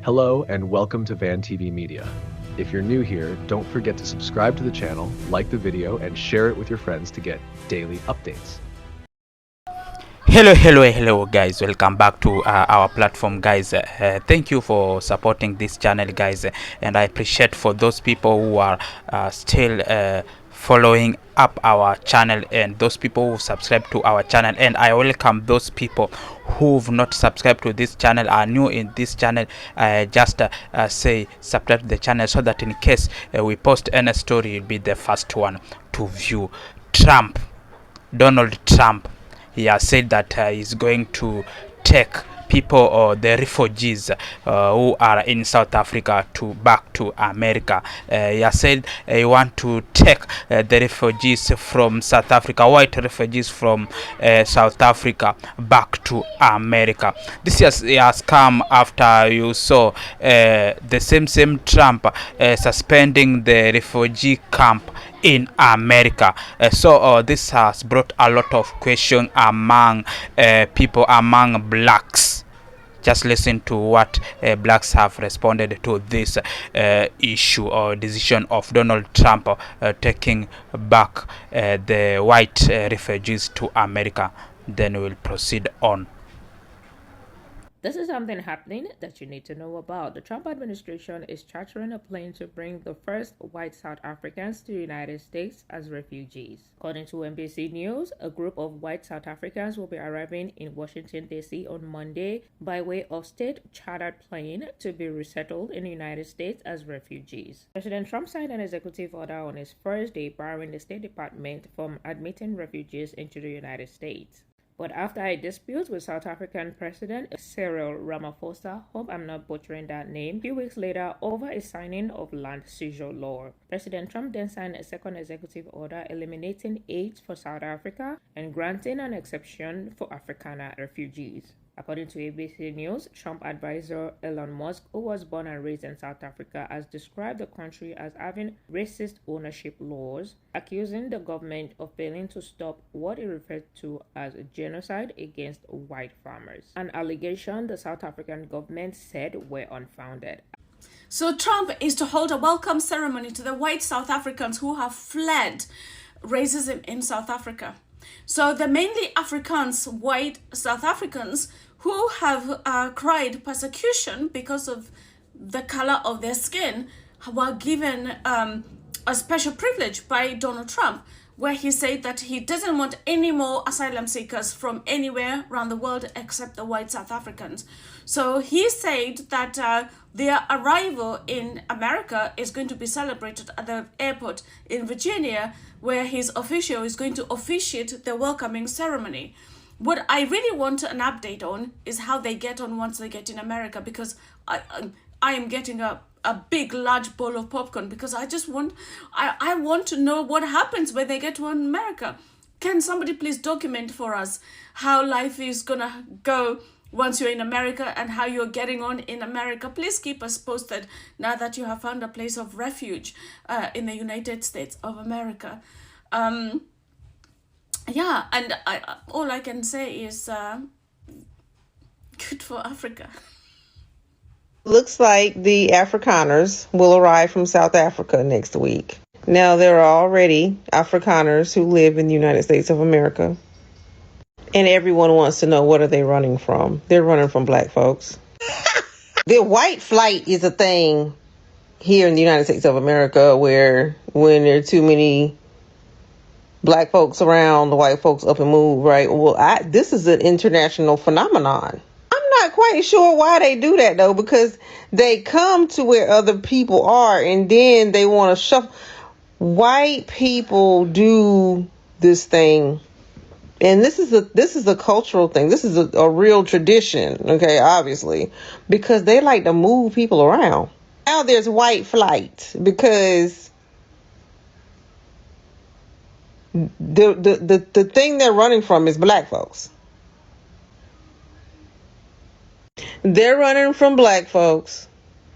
Hello and welcome to Van TV Media. If you're new here, don't forget to subscribe to the channel, like the video, and share it with your friends to get daily updates. Hello guys, welcome back to our platform guys. Thank you for supporting this channel guys, and I appreciate for those people who are still following up our channel, and those people who subscribe to our channel, and I welcome those people who've not subscribed to this channel, are new in this channel. Just say subscribe to the channel so that in case we post any story, you'll be the first one to view. Donald Trump, he has said that he's going to take people or the refugees who are in South Africa to back to America. He has said he want to take the refugees from South Africa, white refugees from South Africa, back to America. This has come after you saw the same Trump suspending the refugee camp in America. So this has brought a lot of question among people, among blacks. Just listen to what blacks have responded to this issue or decision of Donald Trump taking back the white refugees to America. Then we'll proceed on. This is something happening that you need to know about. The Trump administration is chartering a plane to bring the first white South Africans to the United States as refugees. According to NBC News, a group of white South Africans will be arriving in Washington, D.C. on Monday by way of state-chartered plane to be resettled in the United States as refugees. President Trump signed an executive order on his first day barring the State Department from admitting refugees into the United States. But after a dispute with South African President Cyril Ramaphosa, hope I'm not butchering that name, a few weeks later over a signing of land seizure law, President Trump then signed a second executive order eliminating aid for South Africa and granting an exception for Afrikaner refugees. According to ABC News, Trump advisor Elon Musk, who was born and raised in South Africa, has described the country as having racist ownership laws, accusing the government of failing to stop what he referred to as genocide against white farmers, an allegation the South African government said were unfounded. So Trump is to hold a welcome ceremony to the white South Africans who have fled racism in South Africa. So the mainly Afrikaans, white South Africans who have cried persecution because of the color of their skin were given a special privilege by Donald Trump, where he said that he doesn't want any more asylum seekers from anywhere around the world except the white South Africans. So he said that their arrival in America is going to be celebrated at the airport in Virginia, where his official is going to officiate the welcoming ceremony. What I really want an update on is how they get on once they get in America, because I am getting a big large bowl of popcorn, because I want to know what happens when they get to America. Can somebody please document for us how life is gonna go once you're in America and how you're getting on in America? Please keep us posted now that you have found a place of refuge in the United States of America. Yeah, and all I can say is good for Africa. Looks like the Afrikaners will arrive from South Africa next week. Now, there are already Afrikaners who live in the United States of America. And everyone wants to know, what are they running from? They're running from black folks. The white flight is a thing here in the United States of America, where when there are too many black folks around, the white folks up and move, right? Well, this is an international phenomenon. Not quite sure why they do that though, because they come to where other people are and then they want to shuffle. White people do this thing, and this is a cultural thing. This is a real tradition, okay, obviously, because they like to move people around. Now there's white flight because the thing they're running from is black folks. They're running from black folks.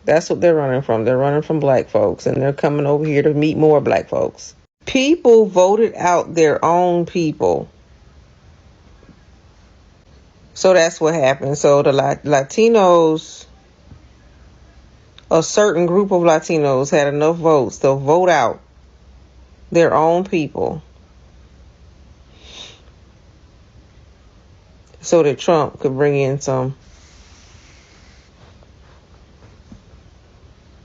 That's what they're running from. They're running from black folks, and they're coming over here to meet more black folks. People voted out their own people. So that's what happened. So the Latinos a certain group of Latinos had enough votes to vote out their own people so that Trump could bring in some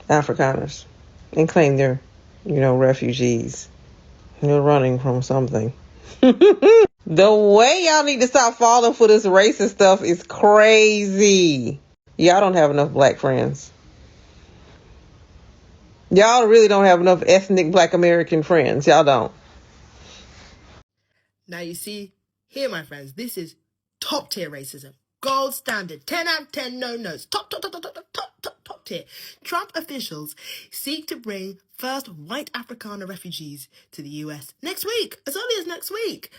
Afrikaners and claim they're, refugees. They're running from something. The way y'all need to stop falling for this racist stuff is crazy. Y'all don't have enough black friends. Y'all really don't have enough ethnic black American friends. Y'all don't. Now you see, here my friends, this is top tier racism. Gold standard. 10 out of 10 no nos. Top tier. Trump officials seek to bring first white Afrikaner refugees to the US next week. As early as next week.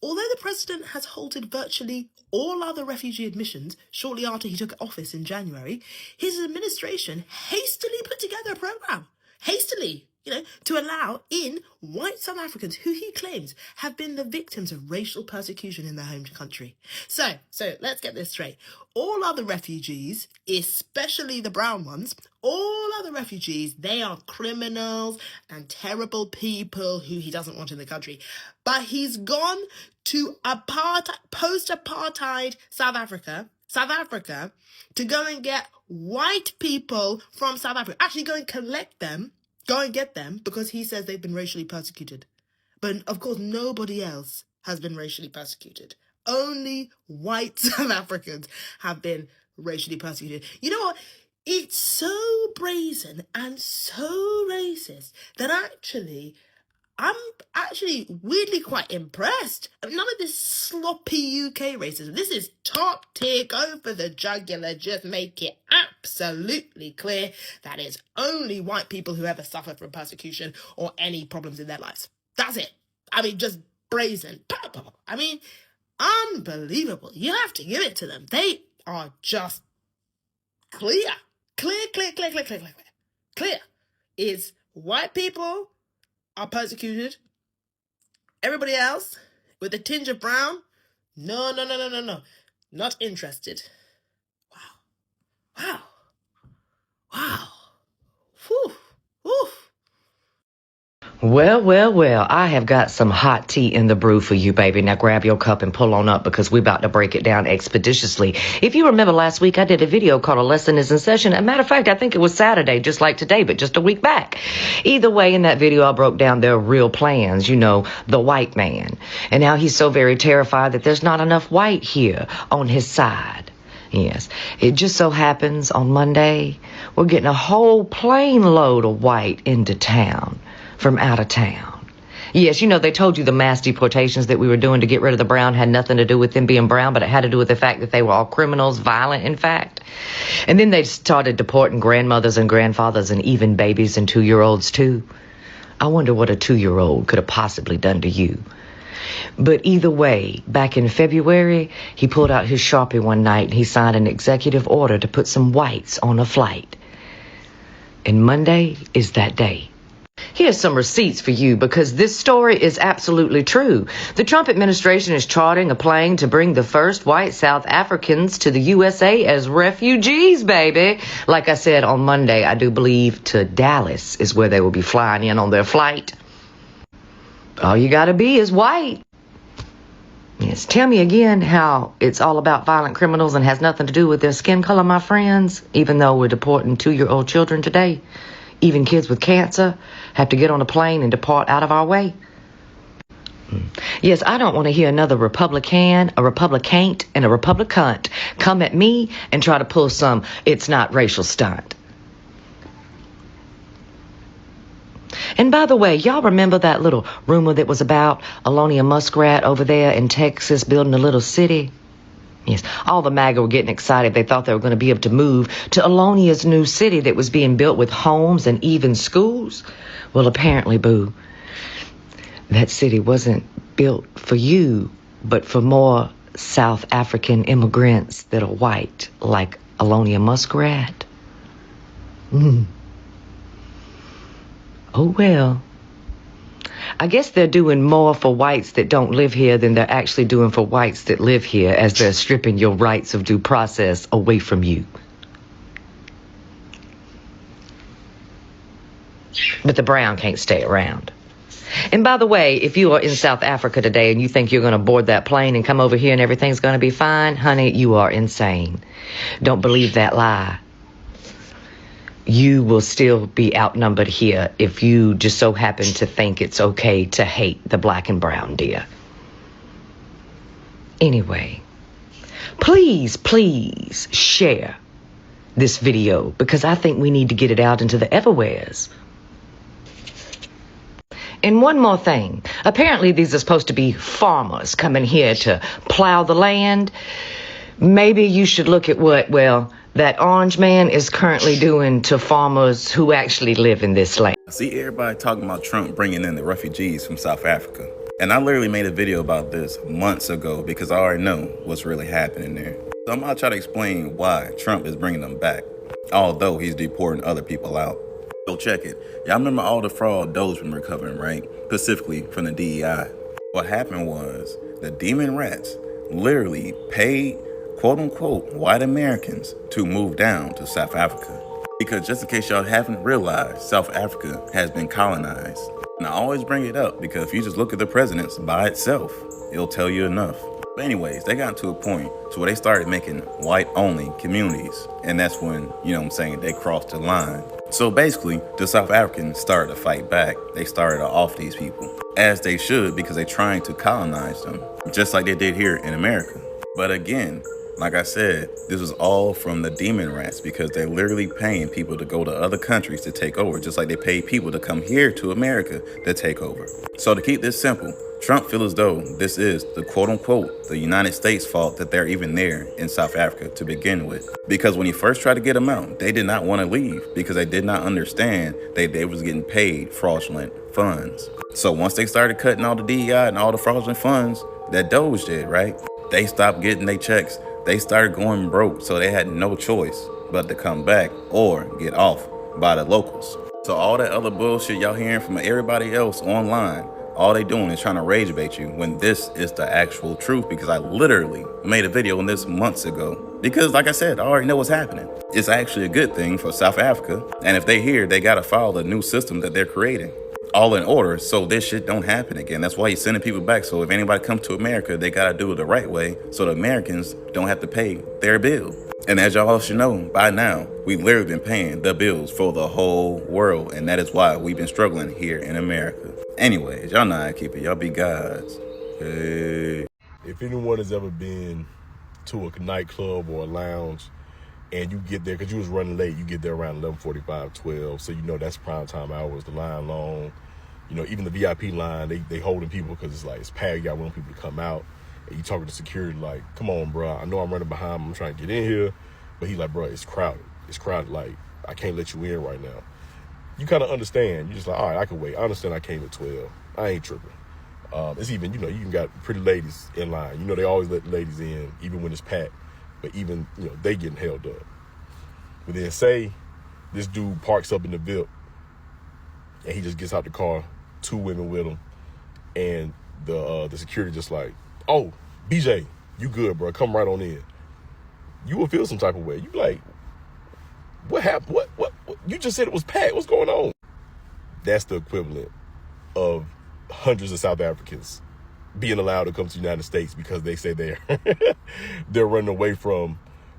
Although the president has halted virtually all other refugee admissions shortly after he took office in January, his administration hastily put together a program. Hastily. To allow in white South Africans who he claims have been the victims of racial persecution in their home country. So let's get this straight. All other refugees, especially the brown ones, all other refugees, they are criminals and terrible people who he doesn't want in the country. But he's gone to post-apartheid South Africa, to go and get white people from South Africa. Actually go and collect them. Go and get them because he says they've been racially persecuted. But of course, nobody else has been racially persecuted. Only white South Africans have been racially persecuted. You know what? It's so brazen and so racist that I'm actually weirdly quite impressed. None of this sloppy UK racism. This is top tier, go for the jugular, just make it absolutely clear that it's only white people who ever suffer from persecution or any problems in their lives. That's it. Just brazen. Unbelievable. You have to give it to them. They are just clear. Clear. Is white people are persecuted. Everybody else, with a tinge of brown, no. Not interested. Wow. Whew. Well, I have got some hot tea in the brew for you, baby. Now grab your cup and pull on up because we're about to break it down expeditiously. If you remember last week, I did a video called A Lesson is in Session. As a matter of fact, I think it was Saturday, just like today, but just a week back. Either way, in that video, I broke down their real plans, the white man. And now he's so very terrified that there's not enough white here on his side. Yes, it just so happens on Monday, we're getting a whole plane load of white into town. From out of town. Yes, they told you the mass deportations that we were doing to get rid of the brown had nothing to do with them being brown, but it had to do with the fact that they were all criminals, violent, in fact. And then they started deporting grandmothers and grandfathers and even babies and 2-year-olds, too. I wonder what a 2-year-old could have possibly done to you. But either way, back in February, he pulled out his Sharpie one night and he signed an executive order to put some whites on a flight. And Monday is that day. Here's some receipts for you because this story is absolutely true. The Trump administration is chartering a plane to bring the first white South Africans to the USA as refugees, baby. Like I said on Monday, I do believe to Dallas is where they will be flying in on their flight. All you gotta be is white. Yes, tell me again how it's all about violent criminals and has nothing to do with their skin color, my friends, even though we're deporting 2-year-old children today. Even kids with cancer have to get on a plane and depart out of our way. Yes, I don't want to hear another Republican, a Republicant, and a Republicant come at me and try to pull some it's not racial stunt. And by the way, y'all remember that little rumor that was about Elon Musk over there in Texas building a little city? Yes, all the MAGA were getting excited. They thought they were going to be able to move to Elonia's new city that was being built with homes and even schools. Well, apparently, boo, that city wasn't built for you, but for more South African immigrants that are white, like Elon Musk. Oh, well. I guess they're doing more for whites that don't live here than they're actually doing for whites that live here as they're stripping your rights of due process away from you. But the brown can't stay around. And by the way, if you are in South Africa today and you think you're going to board that plane and come over here and everything's going to be fine, honey, you are insane. Don't believe that lie. You will still be outnumbered here if you just so happen to think it's okay to hate the black and brown, dear. Anyway, please share this video because I think we need to get it out into the everywheres. And one more thing. Apparently these are supposed to be farmers coming here to plow the land. Maybe you should look at what, well, that orange man is currently doing to farmers who actually live in this land. I see everybody talking about Trump bringing in the refugees from South Africa. And I literally made a video about this months ago because I already know what's really happening there. So I'm going to try to explain why Trump is bringing them back, although he's deporting other people out. So check it. Y'all remember all the fraud Doe's been recovering, right? Specifically from the DEI. What happened was the demon rats literally paid, quote unquote, white Americans to move down to South Africa. Because just in case y'all haven't realized, South Africa has been colonized. And I always bring it up because if you just look at the presidents by itself, it'll tell you enough. But anyways, they got to a point to where they started making white-only communities. And that's when, you know what I'm saying, they crossed the line. So basically, the South Africans started to fight back. They started to off these people, as they should, because they're trying to colonize them, just like they did here in America. But again, like I said, this was all from the demon rats because they're literally paying people to go to other countries to take over, just like they pay people to come here to America to take over. So to keep this simple, Trump feels as though this is the quote-unquote the United States' fault that they're even there in South Africa to begin with. Because when he first tried to get them out, they did not want to leave because they did not understand they was getting paid fraudulent funds. So once they started cutting all the DEI and all the fraudulent funds that Doge did, right? They stopped getting their checks. They started going broke, so they had no choice but to come back or get off by the locals. So all that other bullshit y'all hearing from everybody else online, all they doing is trying to rage bait you when this is the actual truth, because I literally made a video on this months ago. Because like I said, I already know what's happening. It's actually a good thing for South Africa. And if they here, they got to follow the new system that they're creating. All in order so this shit don't happen again. That's why he's sending people back. So if anybody comes to America, they got to do it the right way so the Americans don't have to pay their bill. And as y'all should know by now, we've literally been paying the bills for the whole world. And that is why we've been struggling here in America. Anyways, y'all know how to keep it. Y'all be gods. Hey. If anyone has ever been to a nightclub or a lounge and you get there, because you was running late, you get there around 11:45, 12. So you know that's prime time hours, the line long. You know, even the VIP line, they holding people because it's like, it's packed. You got one people to come out. And you talking to security like, come on, bro. I know I'm running behind. I'm trying to get in here. But he's like, bro, it's crowded. It's crowded. Like, I can't let you in right now. You kind of understand. You're just like, all right, I can wait. I understand I came at 12. I ain't tripping. It's even, you know, you even got pretty ladies in line. You know, they always let ladies in, even when it's packed. But even, you know, they getting held up. But then say this dude parks up in the VIP and he just gets out the car, 2 women with him, and the security just like, oh, BJ, you good, bro? Come right on in. You will feel some type of way. You be like, what happened? What? You just said it was packed. What's going on? That's the equivalent of hundreds of South Africans being allowed to come to the United States because they say they're running away from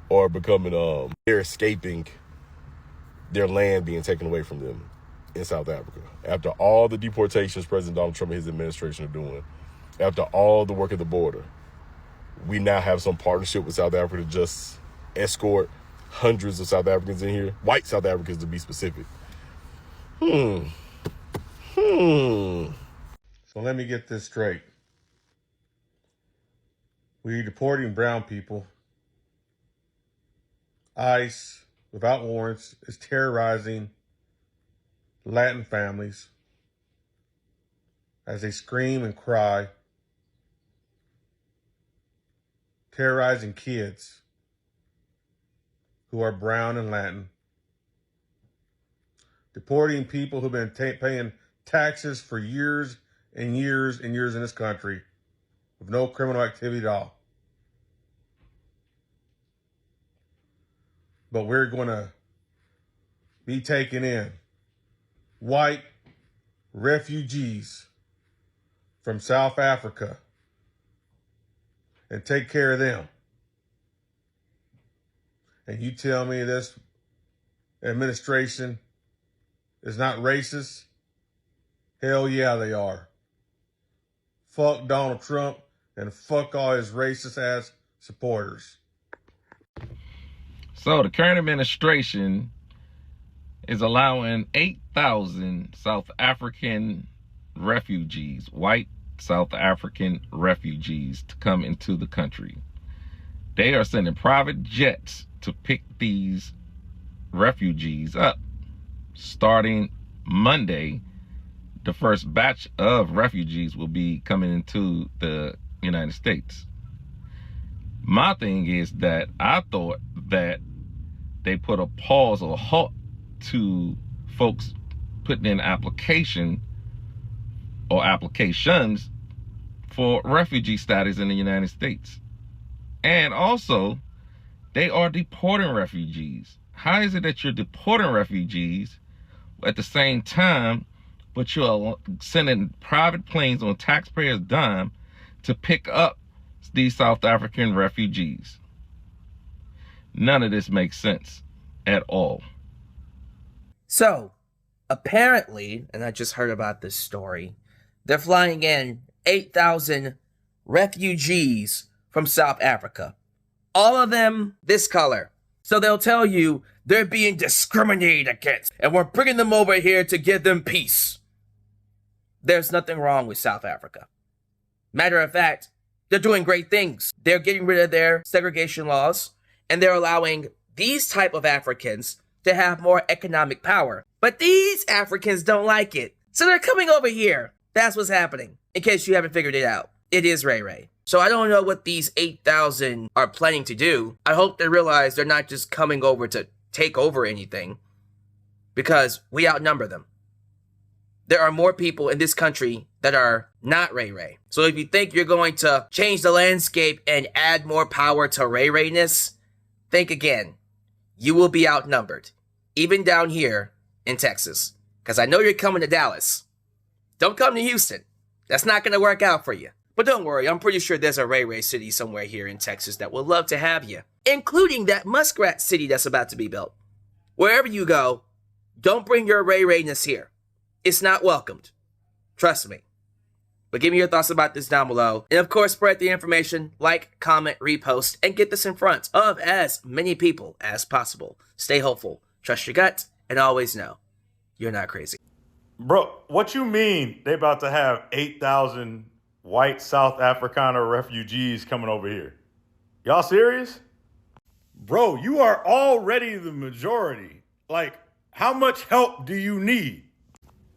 or becoming, they're escaping their land being taken away from them in South Africa. After all the deportations President Donald Trump and his administration are doing, after all the work at the border, we now have some partnership with South Africa to just escort hundreds of South Africans in here, white South Africans to be specific. So let me get this straight. We're deporting brown people. ICE, without warrants, is terrorizing Latin families as they scream and cry, terrorizing kids who are brown and Latin, deporting people who've been paying taxes for years and years and years in this country with no criminal activity at all. But we're going to be taking in white refugees from South Africa and take care of them. And you tell me this administration is not racist? Hell yeah, they are. Fuck Donald Trump and fuck all his racist ass supporters. So the current administration is allowing 8,000 South African refugees, white South African refugees, to come into the country. They are sending private jets to pick these refugees up. Starting Monday, the first batch of refugees will be coming into the United States. My thing is that I thought that they put a pause or halt to folks putting in application or applications for refugee status in the United States. And also, they are deporting refugees. How is it that you're deporting refugees at the same time, but you're sending private planes on taxpayers' dime to pick up these South African refugees? None of this makes sense at all. So, apparently, and I just heard about this story, they're flying in 8,000 refugees from South Africa. All of them this color. So they'll tell you they're being discriminated against, and we're bringing them over here to give them peace. There's nothing wrong with South Africa. Matter of fact, they're doing great things. They're getting rid of their segregation laws, and they're allowing these type of Africans to have more economic power. But these Africans don't like it. So they're coming over here. That's what's happening. In case you haven't figured it out, it is Ray Ray. So I don't know what these 8,000 are planning to do. I hope they realize they're not just coming over to take over anything, because we outnumber them. There are more people in this country that are not Ray Ray. So if you think you're going to change the landscape and add more power to Ray Rayness, think again. You will be outnumbered, even down here in Texas. Because I know you're coming to Dallas. Don't come to Houston. That's not going to work out for you. But don't worry, I'm pretty sure there's a Ray Ray city somewhere here in Texas that would love to have you. Including that Muskrat city that's about to be built. Wherever you go, don't bring your Ray Rayness here. It's not welcomed. Trust me. But give me your thoughts about this down below. And of course, spread the information, like, comment, repost, and get this in front of as many people as possible. Stay hopeful, trust your gut, and always know you're not crazy. Bro, what you mean they about to have 8,000 white South Afrikaner refugees coming over here? Y'all serious? Bro, you are already the majority. Like, how much help do you need?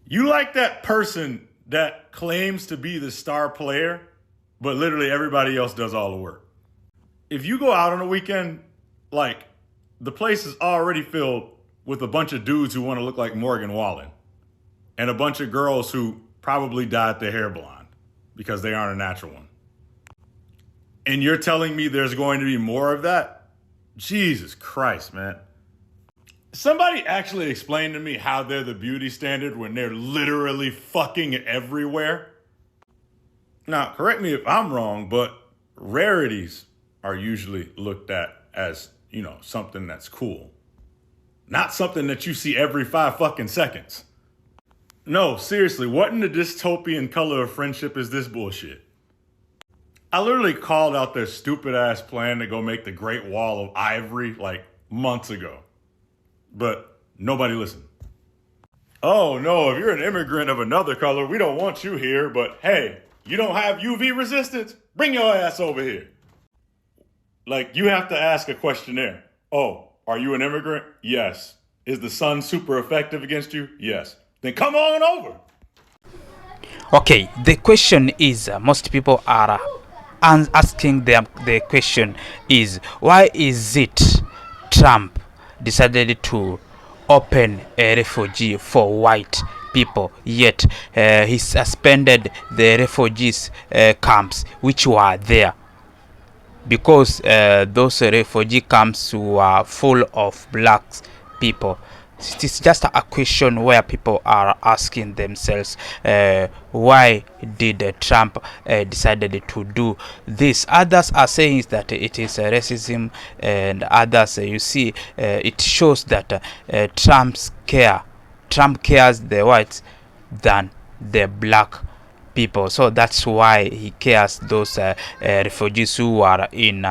You like that person that claims to be the star player, but literally everybody else does all the work. If you go out on a weekend, like, the place is already filled with a bunch of dudes who want to look like Morgan Wallen and a bunch of girls who probably dyed their hair blonde because they aren't a natural one. And you're telling me there's going to be more of that? Jesus Christ, man. Somebody actually explained to me how they're the beauty standard when they're literally fucking everywhere. Now, correct me if I'm wrong, but rarities are usually looked at as, you know, something that's cool. Not something that you see every 5 fucking seconds. No, seriously, what in the dystopian color of friendship is this bullshit? I literally called out their stupid ass plan to go make the Great Wall of Ivory like months ago. But nobody listened. Oh no, if you're an immigrant of another color, we don't want you here, but hey, you don't have UV resistance? Bring your ass over here. Like, you have to ask a questionnaire. Oh, are you an immigrant? Yes. Is the sun super effective against you? Yes. Then come on over. Okay, the question is, most people are asking them, the question is, why is it Trump decided to open a refugee for white people, yet he suspended the refugees camps which were there, because those refugee camps were full of black people. it is just a question where people are asking themselves, why did Trump decided to do this? Others are saying that it is racism, and others, you see, it shows that Trump cares the whites than the black people. So that's why he cares those refugees who are in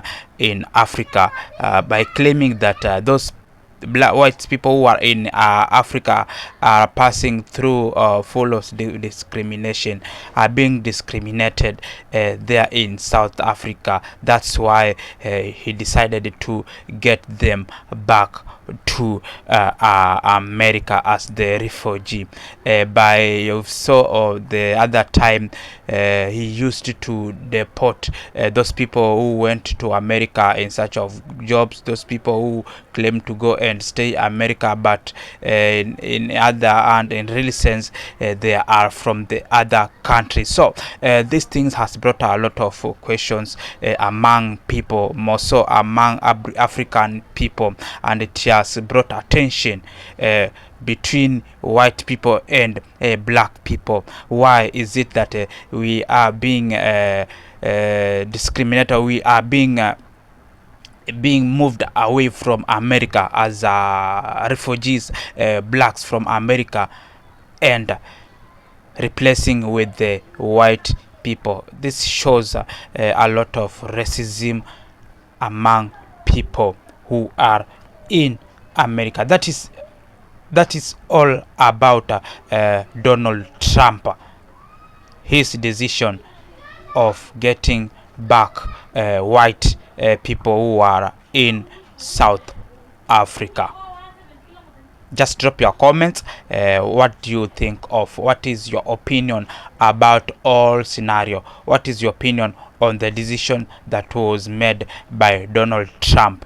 Africa, by claiming that those black white people who are in Africa are passing through full of discrimination, are being discriminated there in South Africa. That's why he decided to get them back to America as the refugee. By you saw the other time, he used to deport those people who went to America in search of jobs, those people who claim to go and stay America, but in other and in real sense they are from the other country. So these things has brought a lot of questions among people, more so among African people, and it has brought attention between white people and black people. Why is it that we are being discriminated? We are being moved away from America as refugees, blacks from America, and replacing with the white people. This shows a lot of racism among people who are in America. That is all about Donald Trump, his decision of getting back white people who are in South Africa. Just drop your comments. What do you think of? What is your opinion about all scenario? What is your opinion on the decision that was made by Donald Trump?